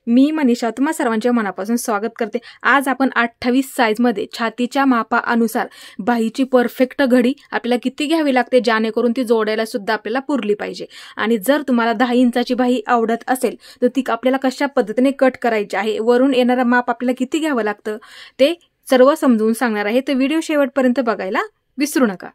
मी मनीषा तुम्हा सर्वांचे मनापासून स्वागत करते। आज आपण 28 साइज मध्ये छातीच्या मापानुसार बाहीची परफेक्ट घडी आपल्याला किती घ्यावी लागते जेणेकरून ती जोडायला सुद्धा आपल्याला पुरली पाहिजे। आणि जर तुम्हाला 10 इंचाची बाही आवडत असेल तर ती आपल्याला कशा पद्धतीने कट करायची आहे, वरून येणारा माप आपल्याला किती घ्यावं लागतं ते सर्व समजून सांगणार आहे। तर व्हिडिओ शेवटपर्यंत बघायला विसरू नका।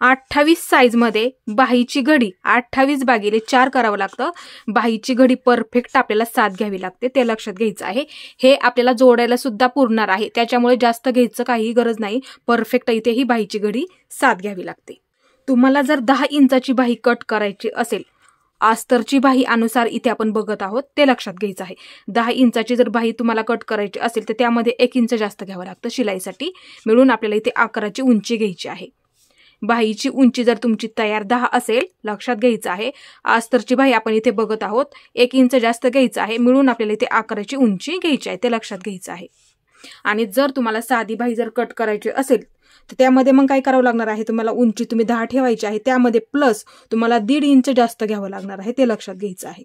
28 साइज मध्ये बाहीची घडी 28 भागिले 4 करावं लागतं। बाहीची घडी परफेक्ट आपल्याला 7 घ्यावी लागते, ते लक्षात घ्यायचं आहे। हे आपल्याला जोडायला सुद्धा पुरणार आहे, त्याच्यामुळे जास्त घ्यायचं काही गरज नाही। परफेक्ट इथे ही बाहीची घडी 7 घ्यावी लागते। तुम्हाला जर 10 इंचाची बाही कट करायची असेल, अस्तरची बाही अनुसार इथे आपण बघत आहोत, ते लक्षात घ्यायचं आहे। 10 इंचाची जर बाही तुम्हाला कट करायची असेल तर त्यामध्ये 1 इंच जास्त घ्यावं लागतं शिलाईसाठी, मिळून आपल्याला इथे आकाराची उंची घ्यायची आहे। बाहीची उंची जर तुमची तयार 10 असेल, लक्षात घ्यायचं आहे। अस्तरची बाही आपण इथे बघत आहोत, 1 इंच जास्त घ्यायचं आहे, मिळून आपल्याला इथे आकाराची उंची घ्यायची आहे, ते लक्षात घ्यायचं आहे। आणि जर तुम्हाला साधी बाही जर कट करायची असेल तर त्यामध्ये मग काय करावं लागणार आहे, तुम्हाला उंची तुम्ही 10 ठेवायची आहे, त्यामध्ये प्लस तुम्हाला 1.5 इंच जास्त घ्यावं लागणार आहे, ते लक्षात घ्यायचं आहे।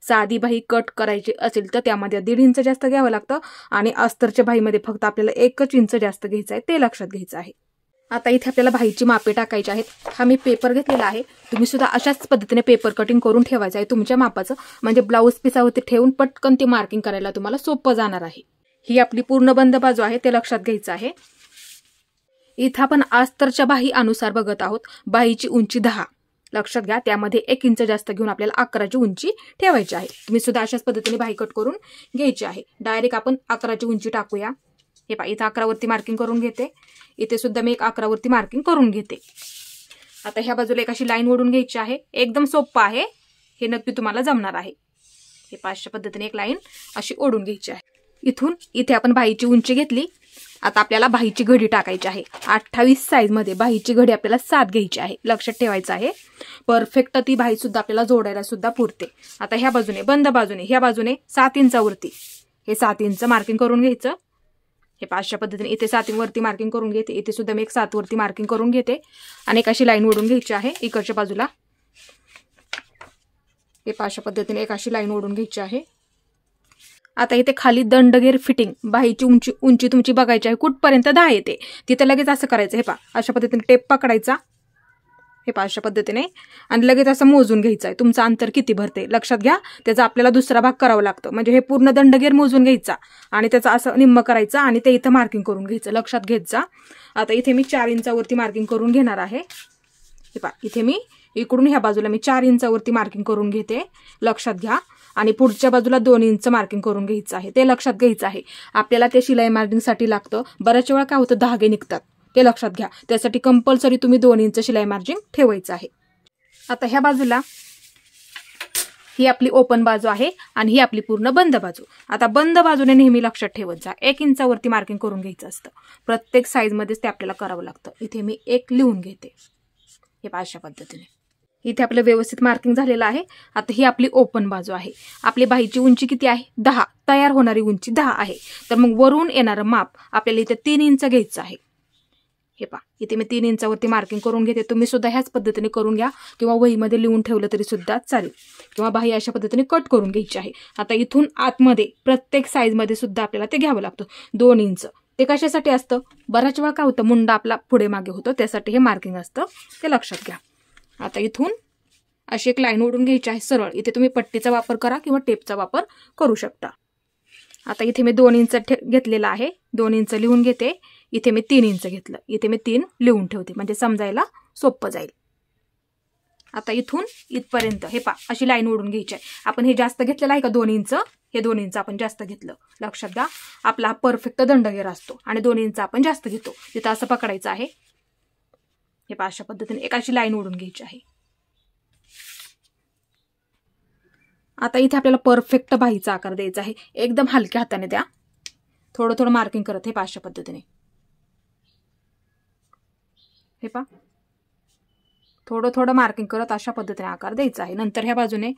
साधी बाही कट करायची असेल तर त्यामध्ये 1.5 इंच जास्त घ्यावं लागतं आणि अस्तरच्या बाहीमध्ये फक्त आपल्याला 1 इंच जास्त घ्यायचं आहे, ते लक्षात घ्यायचं आहे। आता इथे आपल्याला बाहीची मापे टाकायची आहेत। हा मी पेपर घेतलेला आहे, तुम्ही सुद्धा अशाच पद्धतीने पेपर कटिंग करून ठेवायचं आहे तुमच्या मापाचं, म्हणजे ब्लाऊज पिसावरती ठेवून पटकन ती मार्किंग करायला तुम्हाला सोपं जाणार आहे। ही आपली पूर्ण बंद बाजू आहे, ते लक्षात घ्यायचं आहे। इथं आपण अस्तरच्या बाही अनुसार बघत आहोत। बाहीची उंची 10 लक्षात घ्या, त्यामध्ये 1 इंच जास्त घेऊन आपल्याला आकाराची उंची ठेवायची आहे। तुम्ही सुद्धा अशाच पद्धतीने बाही कट करून घ्यायची आहे। डायरेक्ट आपण आकाराची उंची टाकूया। हे पहा, इथं 11 वरती मार्किंग करून घेते, इथे सुद्धा मी 11 वरती मार्किंग करून घेते। आता ह्या बाजूला एक अशी लाईन ओढून घ्यायची आहे, एकदम सोपं आहे, हे नक्की तुम्हाला जमणार आहे। हे पाचच्या पद्धतीने एक लाईन अशी ओढून घ्यायची आहे। इथून इथे आपण बाहीची उंची घेतली। आता आपल्याला बाहीची घडी टाकायची आहे। 28 साइज मध्ये बाहीची घडी आपल्याला 7 घ्यायची आहे, लक्षात ठेवायचं आहे। परफेक्ट ती बाही सुद्धा आपल्याला जोडायला सुद्धा पुरते। आता ह्या बाजूने बंद बाजूने ह्या बाजूने 7 इंचावरती हे 7 इंच मार्किंग करून घ्यायचं। हे पाचच्या पद्धतीने इथे 7 वरती मार्किंग करून घेते, इथे सुद्धा मी एक 7 वरती मार्किंग करून घेते आणि एक अशी लाईन ओढून घ्यायची आहे इकडच्या बाजूला। हे पाचच्या पद्धतीने एक अशी लाईन ओढून घ्यायची आहे। आता इथे खाली दंडगेर फिटिंग बाहीची उंची तुमची बघायची आहे, कुठपर्यंत 10 येते तिथे लगेच असं करायचं। हे पहा, अशा पद्धतीने टेप पकडायचा, हे पहा अशा पद्धतीने, आणि लगेच असं मोजून घ्यायचं आहे तुमचं अंतर किती भरते लक्षात घ्या। त्याचा आपल्याला दुसरा भाग करावा लागतो, म्हणजे हे पूर्ण दंडगेर मोजून घ्यायचा आणि त्याचा असं निम्म करायचं आणि ते इथं मार्किंग करून घ्यायचं, लक्षात घ्यायचा। आता इथे मी 4 इंचावरती मार्किंग करून घेणार आहे। हे पहा, इथे मी इकडून ह्या बाजूला मी 4 इंचावरती मार्किंग करून घेते, लक्षात घ्या। आणि पुढच्या बाजूला 2 इंच मार्किंग करून घ्यायचं आहे, ते लक्षात घ्यायचं आहे। आपल्याला ते शिलाई मार्जिनसाठी लागतं, बऱ्याच वेळा काय होतं धागे निघतात, ते लक्षात घ्या। त्यासाठी कंपल्सरी तुम्ही 2 इंच शिलाई मार्जिन ठेवायचं आहे। आता ह्या बाजूला ही आपली ओपन बाजू आहे आणि ही आपली पूर्ण बंद बाजू। आता बंद बाजूने नेहमी लक्षात ठेवत जा, 1 इंचावरती मार्किंग करून घ्यायचं असतं। प्रत्येक साइज मध्येच ते आपल्याला करावं लागतं। इथे मी 1 लिहून घेते, हे अशा पद्धतीने। इथे आपलं व्यवस्थित मार्किंग झालेलं आहे। आता ही आपली ओपन बाजू आहे। आपली बाहीची उंची किती आहे, 10, तयार होणारी उंची 10 आहे। तर मग वरून येणारं माप आपल्याला इथे 3 इंच घ्यायचं आहे। हे पहा, इथे मी 3 इंचावरती मार्किंग करून घेते, तुम्ही सुद्धा ह्याच पद्धतीने करून घ्या, किंवा वहीमध्ये लिहून ठेवलं तरी सुद्धा चालेल, किंवा बाही अशा पद्धतीने कट करून घ्यायची आहे। आता इथून आतमध्ये प्रत्येक साइज मध्ये सुद्धा आपल्याला ते घ्यावं लागतं 2 इंच। ते कशासाठी असतं, बऱ्याच वेळा काय होतं मुंडा आपला पुढे मागे होतो, त्यासाठी हे मार्किंग असतं, ते लक्षात घ्या। आता इथून अशी एक लाईन ओढून घ्यायची आहे सरळ, इथे तुम्ही पट्टीचा वापर करा किंवा टेपचा वापर करू शकता। आता इथे मी 2 इंच घेतलेला आहे, 2 इंच लिहून घेते, इथे मी 3 इंच घेतलं, इथे मी 3 लिहून ठेवते, म्हणजे समजायला सोपं जाईल। आता इथून इथपर्यंत हे पहा अशी लाईन ओढून घ्यायची आहे। आपण हे जास्त घेतलेलं आहे का 2 इंच, हे 2 इंच आपण जास्त घेतलं, लक्षात घ्या। आपला परफेक्ट दंडगेर असतो आणि 2 इंच आपण जास्त घेतो, तिथं असं पकडायचं आहे। हे पहा अशा पद्धतीने एक अशी लाईन ओढून घ्यायची आहे। आता इथे आपल्याला परफेक्ट बाहीचा आकार द्यायचा आहे, एकदम हलक्या हाताने द्या, थोडं थोडं मार्किंग करत, हे पहा अशा पद्धतीने। हे पहा थोडं थोडं मार्किंग करत अशा पद्धतीने आकार द्यायचा आहे। नंतर ह्या बाजूने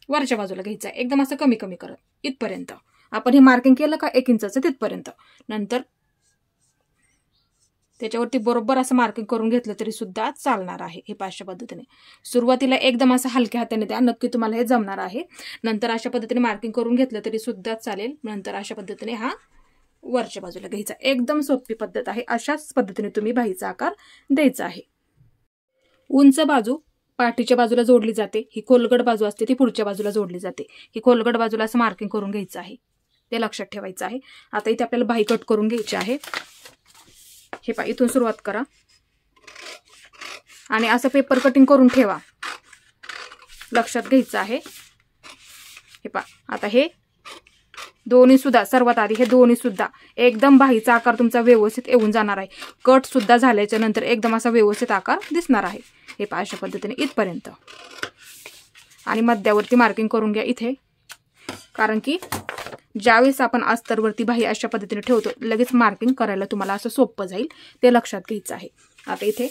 वरच्या बाजूला घ्यायचं आहे, एकदम असं कमी कमी करत इथपर्यंत। आपण हे मार्किंग केलं का 1 इंचाचं तिथपर्यंत, नंतर त्याच्यावरती बरोबर असं मार्किंग करून घेतलं तरी सुद्धा चालणार आहे. हे अशा पद्धतीने सुरुवातीला एकदम असं हलक्या हाताने द्या, नक्की तुम्हाला हे जमणार आहे. नंतर अशा पद्धतीने मार्किंग करून घेतलं तरी सुद्धा चालेल. नंतर अशा पद्धतीने हा वरच्या बाजूला घ्यायचा. एकदम सोपी पद्धत आहे. अशाच पद्धतीने तुम्ही बाहीचा आकार द्यायचा आहे. उंच बाजू पाठीच्या बाजूला जोडली जाते, ही खोलगट बाजू असते ती पुढच्या बाजूला जोडली जाते. ही खोलगट बाजूला असं मार्किंग करून घ्यायचं आहे, ते लक्षात ठेवायचं आहे. आता इथे आपल्याला बाही कट करून घ्यायची आहे. हे पहा, इथून सुरुवात करा आणि असं पेपर कटिंग करून ठेवा, लक्षात घ्यायचं आहे. हे पहा, आता हे दोन्ही सुद्धा सर्वात आधी हे दोन्ही सुद्धा एकदम बाहीचा आकार तुमचा व्यवस्थित येऊन जाणार आहे. कट सुद्धा झाल्याच्या नंतर एकदम असा व्यवस्थित आकार दिसणार आहे. हे पहा, अशा पद्धतीने इथपर्यंत. आणि मध्यावरती मार्किंग करून घ्या इथे, कारण की ज्यावेळेस आपण अस्तरवरती बाही अशा पद्धतीने ठेवतो लगेच मार्किंग करायला तुम्हाला असं सोपं जाईल, ते लक्षात घ्यायचं आहे. आता इथे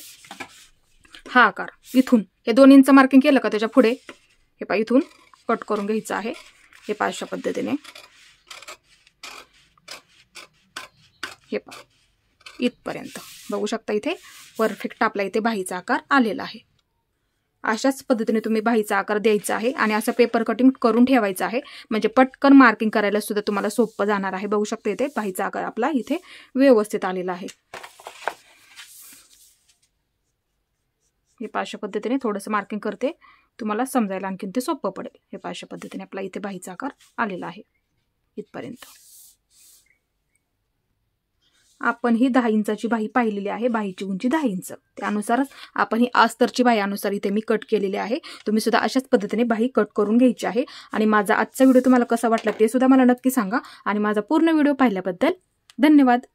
हा आकार इथून हे 2 इंच मार्किंग केलं का त्याच्या पुढे हे पहा इथून कट करून घ्यायचं आहे. हे पहा अशा पद्धतीने. हे पहा इथपर्यंत बघू शकता. इथे परफेक्ट आपला इथे बाहीचा आकार आलेला आहे. अशाच पद्धतीने तुम्ही बाहीचा आकार द्यायचा आहे आणि असं पेपर कटिंग करून ठेवायचं आहे, म्हणजे पटकन मार्किंग करायला सुद्धा तुम्हाला सोपं जाणार आहे. बघू शकता इथे बाहीचा आकार आपला इथे व्यवस्थित आलेला आहे. हे अशा पद्धतीने थोडंसं मार्किंग करते, तुम्हाला समजायला आणखीन ते सोपं पडेल. हे अशा पद्धतीने आपला इथे बाहीचा आकार आलेला आहे इथपर्यंत. आपण ही 10 इंचाची बाही पाहिलेली आहे. बाहीची उंची 10 इंच, त्यानुसारच आपण ही अस्तरची बाही अनुसार इथे मी कट केलेली आहे. तुम्ही सुद्धा अशाच पद्धतीने बाही कट करून घ्यायची आहे. आणि माझा आजचा व्हिडिओ तुम्हाला कसा वाटला ते सुद्धा मला नक्की सांगा. आणि माझा पूर्ण व्हिडिओ पाहिल्याबद्दल धन्यवाद.